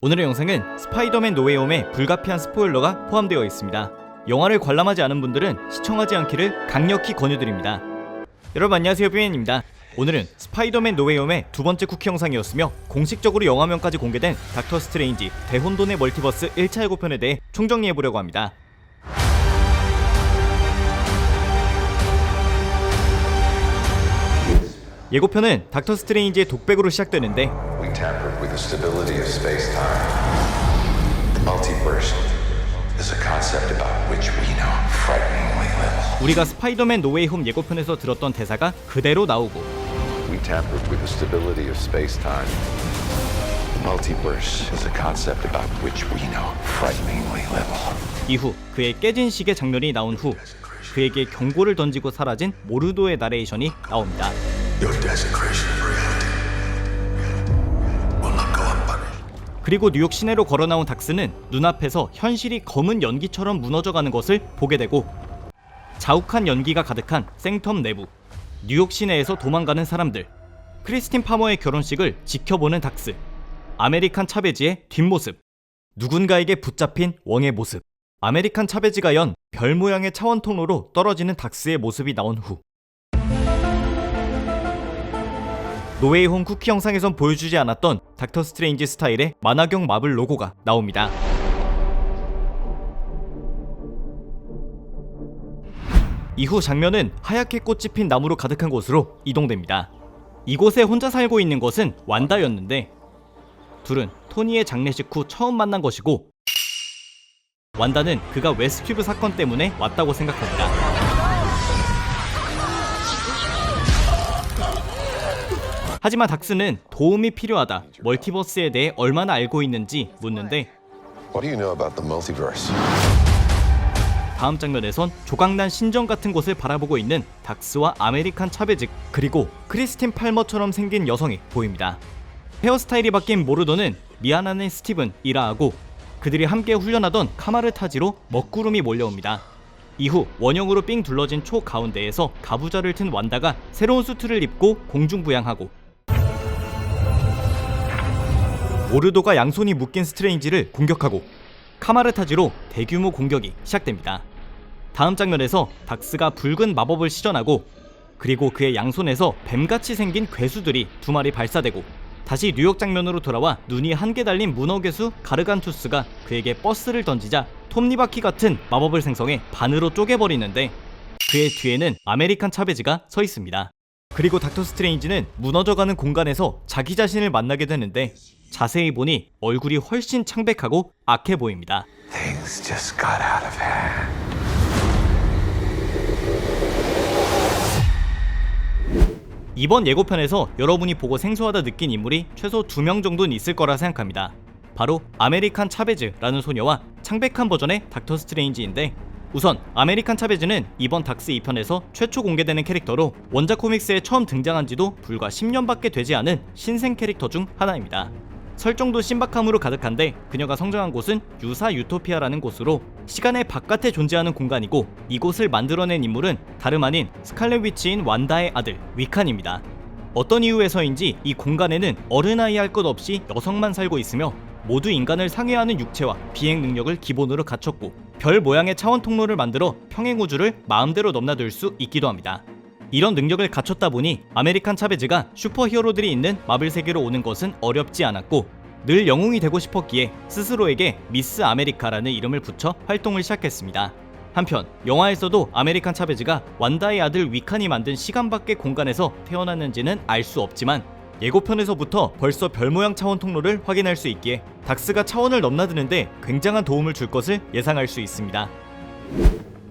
오늘의 영상은 스파이더맨 노웨이홈에 불가피한 스포일러가 포함되어 있습니다. 영화를 관람하지 않은 분들은 시청하지 않기를 강력히 권유드립니다. 여러분 안녕하세요, 뷰엔입니다. 오늘은 스파이더맨 노웨이홈의 두 번째 쿠키 영상이었으며 공식적으로 영화명까지 공개된 닥터 스트레인지 대혼돈의 멀티버스 1차 예고편에 대해 총정리해보려고 합니다. 예고편은 닥터 스트레인지의 독백으로 시작되는데 We tampered with the stability of space-time. The multiverse is a concept about which we know frighteningly little. 우리가 스파이더맨 노웨이홈 예고편에서 들었던 대사가 그대로 나오고 We tampered with the stability of space-time. The multiverse is a concept about which we know frighteningly little. 이후 그의 깨진 시계 장면이 나온 후 그에게 경고를 던지고 사라진 모르도의 나레이션이 나옵니다. Your desecration of reality will not go unpunished. 그리고 뉴욕 시내로 걸어 나온 닥스는 눈앞에서 현실이 검은 연기처럼 무너져가는 것을 보게 되고 자욱한 연기가 가득한 생텀 내부, 뉴욕 시내에서 도망가는 사람들, 크리스틴 파머의 결혼식을 지켜보는 닥스, 아메리칸 차베지의 뒷모습, 누군가에게 붙잡힌 왕의 모습, 아메리칸 차베지가 연 별 모양의 차원 통로로 떨어지는 닥스의 모습이 나온 후 노웨이홈 쿠키 영상에선 보여주지 않았던 닥터 스트레인지 스타일의 만화경 마블 로고가 나옵니다. 이후 장면은 하얗게 꽃이 핀 나무로 가득한 곳으로 이동됩니다. 이곳에 혼자 살고 있는 것은 완다였는데 둘은 토니의 장례식 후 처음 만난 것이고 완다는 그가 웨스트큐브 사건 때문에 왔다고 생각합니다. 하지만 닥스는 도움이 필요하다, 멀티버스에 대해 얼마나 알고 있는지 묻는데 What do you know about the multiverse? 다음 장면에선 조각난 신전 같은 곳을 바라보고 있는 닥스와 아메리칸 차베즈 그리고 크리스틴 팔머처럼 생긴 여성이 보입니다. 헤어스타일이 바뀐 모르도는 미안하는 스티븐이라 하고 그들이 함께 훈련하던 카마르 타지로 먹구름이 몰려옵니다. 이후 원형으로 삥 둘러진 초 가운데에서 가부좌를 튼 완다가 새로운 수트를 입고 공중부양하고 모르도가 양손이 묶인 스트레인지를 공격하고 카마르 타지로 대규모 공격이 시작됩니다. 다음 장면에서 닥스가 붉은 마법을 시전하고 그리고 그의 양손에서 뱀같이 생긴 괴수들이 두 마리 발사되고 다시 뉴욕 장면으로 돌아와 눈이 한 개 달린 문어괴수 가르간투스가 그에게 버스를 던지자 톱니바퀴 같은 마법을 생성해 반으로 쪼개버리는데 그의 뒤에는 아메리칸 차베즈가 서 있습니다. 그리고 닥터 스트레인지는 무너져가는 공간에서 자기 자신을 만나게 되는데 자세히 보니 얼굴이 훨씬 창백하고 악해 보입니다. Things just got out of hand. 이번 예고편에서 여러분이 보고 생소하다 느낀 인물이 최소 2명 정도는 있을 거라 생각합니다. 바로 아메리칸 차베즈라는 소녀와 창백한 버전의 닥터 스트레인지인데 우선 아메리칸 차베즈는 이번 닥스 2편에서 최초 공개되는 캐릭터로 원작 코믹스에 처음 등장한 지도 불과 10년밖에 되지 않은 신생 캐릭터 중 하나입니다. 설정도 신박함으로 가득한데 그녀가 성장한 곳은 유사 유토피아라는 곳으로 시간의 바깥에 존재하는 공간이고 이곳을 만들어낸 인물은 다름 아닌 스칼렛 위치인 완다의 아들 위칸입니다. 어떤 이유에서인지 이 공간에는 어른아이 할 것 없이 여성만 살고 있으며 모두 인간을 상회하는 육체와 비행 능력을 기본으로 갖췄고 별 모양의 차원 통로를 만들어 평행 우주를 마음대로 넘나들 수 있기도 합니다. 이런 능력을 갖췄다 보니 아메리칸 차베즈가 슈퍼히어로들이 있는 마블 세계로 오는 것은 어렵지 않았고 늘 영웅이 되고 싶었기에 스스로에게 미스 아메리카라는 이름을 붙여 활동을 시작했습니다. 한편 영화에서도 아메리칸 차베즈가 완다의 아들 위칸이 만든 시간 밖의 공간에서 태어났는지는 알 수 없지만 예고편에서부터 벌써 별 모양 차원 통로를 확인할 수 있기에 닥스가 차원을 넘나드는데 굉장한 도움을 줄 것을 예상할 수 있습니다.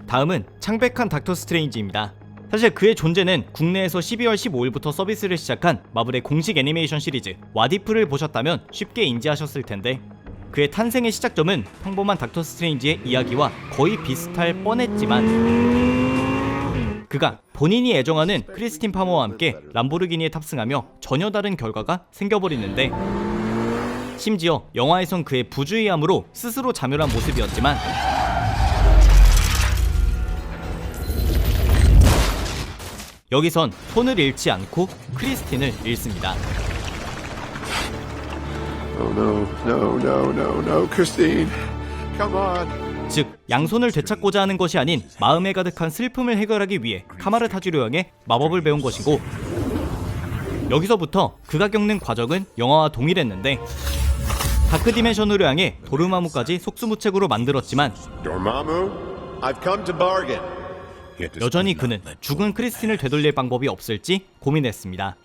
다음은 창백한 닥터 스트레인지입니다. 사실 그의 존재는 국내에서 12월 15일부터 서비스를 시작한 마블의 공식 애니메이션 시리즈 왓이프를 보셨다면 쉽게 인지하셨을 텐데 그의 탄생의 시작점은 평범한 닥터 스트레인지의 이야기와 거의 비슷할 뻔했지만 그가 본인이 애정하는 크리스틴 파머와 함께 람보르기니에 탑승하며 전혀 다른 결과가 생겨버리는데 심지어 영화에선 그의 부주의함으로 스스로 자멸한 모습이었지만 여기선 손을 잃지 않고 크리스틴을 잃습니다. Oh no, no, no, no, no, Christine. Come on. 즉 양손을 되찾고자 하는 것이 아닌 마음에 가득한 슬픔을 해결하기 위해 카마르 타주를 향해 마법을 배운 것이고, 여기서부터 그가 겪는 과정은 영화와 동일했는데 다크 디멘션으로 향해 도르마무까지 속수무책으로 만들었지만 Dormammu, I've come to bargain. 여전히 그는 죽은 크리스틴을 되돌릴 방법이 없을지 고민했습니다.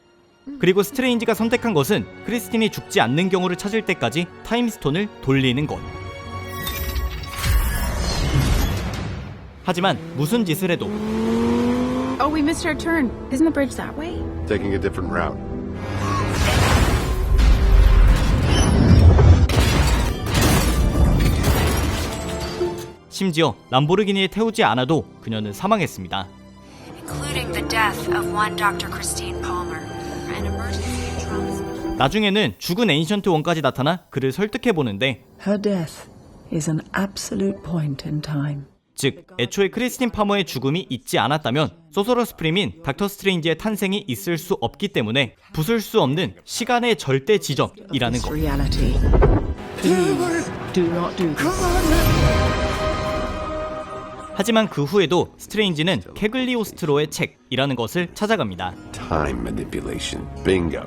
그리고 스트레인지가 선택한 것은 크리스틴이 죽지 않는 경우를 찾을 때까지 타임스톤을 돌리는 것. 하지만 무슨 짓을 해도 Oh, we missed our turn. Isn't the bridge that way? Taking a different route. 심지어 람보르기니에 태우지 않아도 그녀는 사망했습니다. including the death of one Dr. Christine Palmer, an emergency trauma. 나중에는 죽은 에인션트 원까지 나타나 그를 설득해보는데, Her death is an absolute point in time. 즉 애초에 크리스틴 파머의 죽음이 있지 않았다면 소서러스 프림인 닥터 스트레인지의 탄생이 있을 수 없기 때문에 부술 수 없는 시간의 절대 지점이라는 This 것. reality. Please do not do this. 하지만 그 후에도 스트레인지는 캐글리오스트로의 책이라는 것을 찾아갑니다. Time manipulation. Bingo.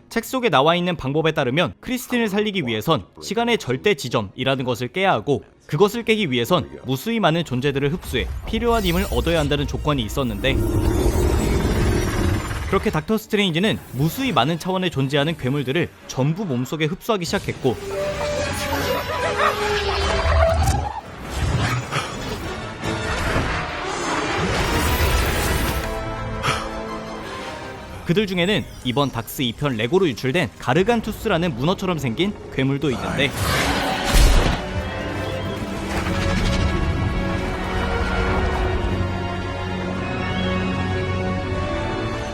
책 속에 나와 있는 방법에 따르면 크리스틴을 살리기 위해선 시간의 절대 지점이라는 것을 깨야 하고, 그것을 깨기 위해선 무수히 많은 존재들을 흡수해 필요한 힘을 얻어야 한다는 조건이 있었는데, 그렇게 닥터 스트레인지는 무수히 많은 차원에 존재하는 괴물들을 전부 몸속에 흡수하기 시작했고, 그들 중에는 이번 닥스 2편 레고로 유출된 가르간투스라는 문어처럼 생긴 괴물도 있는데,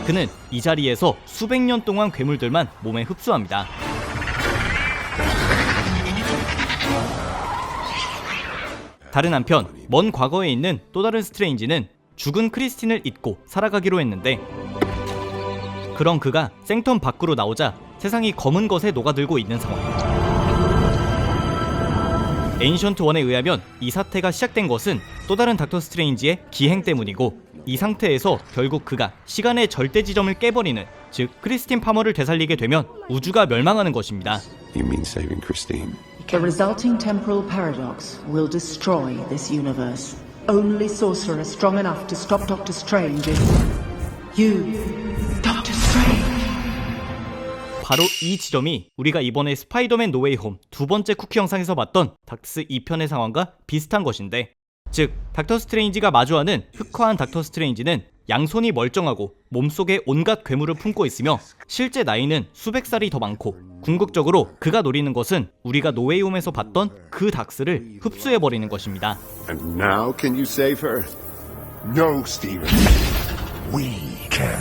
그는 이 자리에서 수백 년 동안 괴물들만 몸에 흡수합니다. 다른 한편 먼 과거에 있는 또 다른 스트레인지는 죽은 크리스틴을 잊고 살아가기로 했는데, 그런 그가 생텀 밖으로 나오자 세상이 검은 것에 녹아들고 있는 상황. 에인션트 1에 의하면 이 사태가 시작된 것은 또 다른 닥터 스트레인지의 기행 때문이고, 이 상태에서 결국 그가 시간의 절대 지점을 깨버리는, 즉 크리스틴 파머를 되살리게 되면 우주가 멸망하는 것입니다. You mean saving Christine? The resulting temporal paradox will destroy this universe. Only sorcerer strong enough to stop Doctor Strange is you, Doctor Strange. 바로 이 지점이 우리가 이번에 스파이더맨 노웨이 홈 두 번째 쿠키 영상에서 봤던 닥스 2편의 상황과 비슷한 것인데, 즉 닥터 스트레인지가 마주하는 흑화한 닥터 스트레인지는 양손이 멀쩡하고 몸속에 온갖 괴물을 품고 있으며 실제 나이는 수백 살이 더 많고, 궁극적으로 그가 노리는 것은 우리가 노웨이 홈에서 봤던 그 닥스를 흡수해버리는 것입니다. And now can you save her? No, Steven. We can.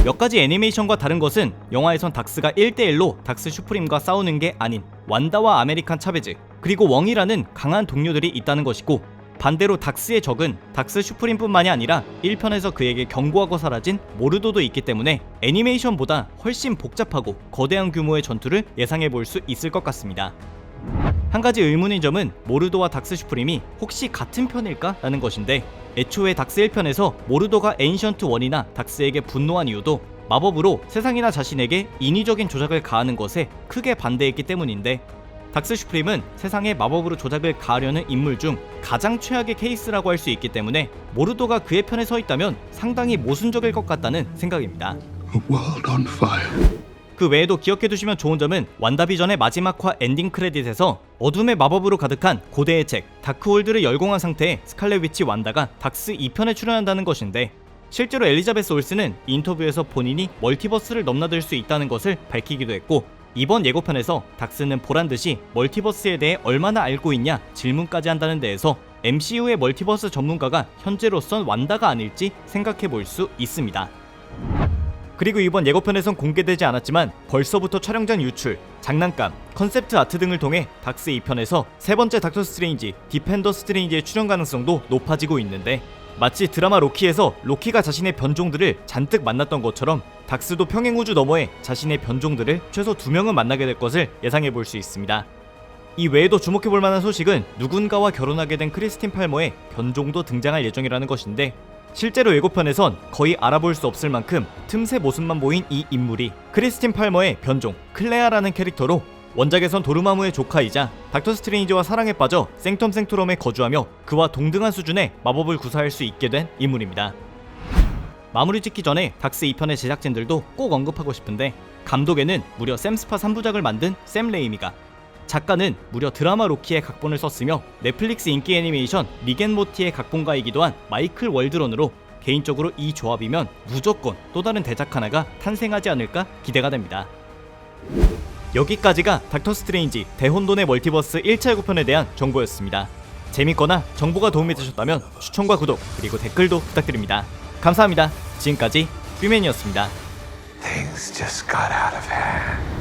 몇 가지 애니메이션과 다른 것은 영화에선 닥스가 1대1로 닥스 슈프림과 싸우는 게 아닌 완다와 아메리칸 차베즈, 그리고 웡이라는 강한 동료들이 있다는 것이고, 반대로 닥스의 적은 닥스 슈프림뿐만이 아니라 1편에서 그에게 경고하고 사라진 모르도도 있기 때문에 애니메이션보다 훨씬 복잡하고 거대한 규모의 전투를 예상해 볼 수 있을 것 같습니다. 한 가지 의문인 점은 모르도와 닥스 슈프림이 혹시 같은 편일까? 라는 것인데, 애초에 닥스 1편에서 모르도가 에인션트 1이나 닥스에게 분노한 이유도 마법으로 세상이나 자신에게 인위적인 조작을 가하는 것에 크게 반대했기 때문인데, 닥스 슈프림은 세상에 마법으로 조작을 가하려는 인물 중 가장 최악의 케이스라고 할 수 있기 때문에 모르도가 그의 편에 서 있다면 상당히 모순적일 것 같다는 생각입니다. A world on fire. 그 외에도 기억해두시면 좋은 점은 완다비전의 마지막화 엔딩 크레딧에서 어둠의 마법으로 가득한 고대의 책 다크홀드를 열공한 상태의 스칼렛 위치 완다가 닥스 2편에 출연한다는 것인데, 실제로 엘리자베스 올슨은 인터뷰에서 본인이 멀티버스를 넘나들 수 있다는 것을 밝히기도 했고, 이번 예고편에서 닥스는 보란듯이 멀티버스에 대해 얼마나 알고 있냐 질문까지 한다는 데에서 MCU의 멀티버스 전문가가 현재로선 완다가 아닐지 생각해볼 수 있습니다. 그리고 이번 예고편에선 공개되지 않았지만 벌써부터 촬영장 유출, 장난감, 컨셉트 아트 등을 통해 닥스 2편에서 세 번째 닥터 스트레인지, 디펜더 스트레인지의 출연 가능성도 높아지고 있는데, 마치 드라마 로키에서 로키가 자신의 변종들을 잔뜩 만났던 것처럼 닥스도 평행우주 너머에 자신의 변종들을 최소 2명은 만나게 될 것을 예상해 볼 수 있습니다. 이 외에도 주목해 볼 만한 소식은 누군가와 결혼하게 된 크리스틴 팔머의 변종도 등장할 예정이라는 것인데, 실제로 예고편에선 거의 알아볼 수 없을 만큼 틈새 모습만 보인 이 인물이 크리스틴 팔머의 변종 클레아라는 캐릭터로 원작에선 도르마무의 조카이자 닥터 스트레인지와 사랑에 빠져 생텀 생토럼에 거주하며 그와 동등한 수준의 마법을 구사할 수 있게 된 인물입니다. 마무리 짓기 전에 닥스 2편의 제작진들도 꼭 언급하고 싶은데, 감독에는 무려 샘 스파 3부작을 만든 샘 레이미가, 작가는 무려 드라마 로키의 각본을 썼으며 넷플릭스 인기 애니메이션 릭 앤 모티의 각본가이기도 한 마이클 월드런으로 개인적으로 이 조합이면 무조건 또 다른 대작 하나가 탄생하지 않을까 기대가 됩니다. 여기까지가 닥터 스트레인지 대혼돈의 멀티버스 1차 예고편에 대한 정보였습니다. 재밌거나 정보가 도움이 되셨다면 추천과 구독 그리고 댓글도 부탁드립니다. 감사합니다. 지금까지 뷰맨이었습니다. Things just got out of hand.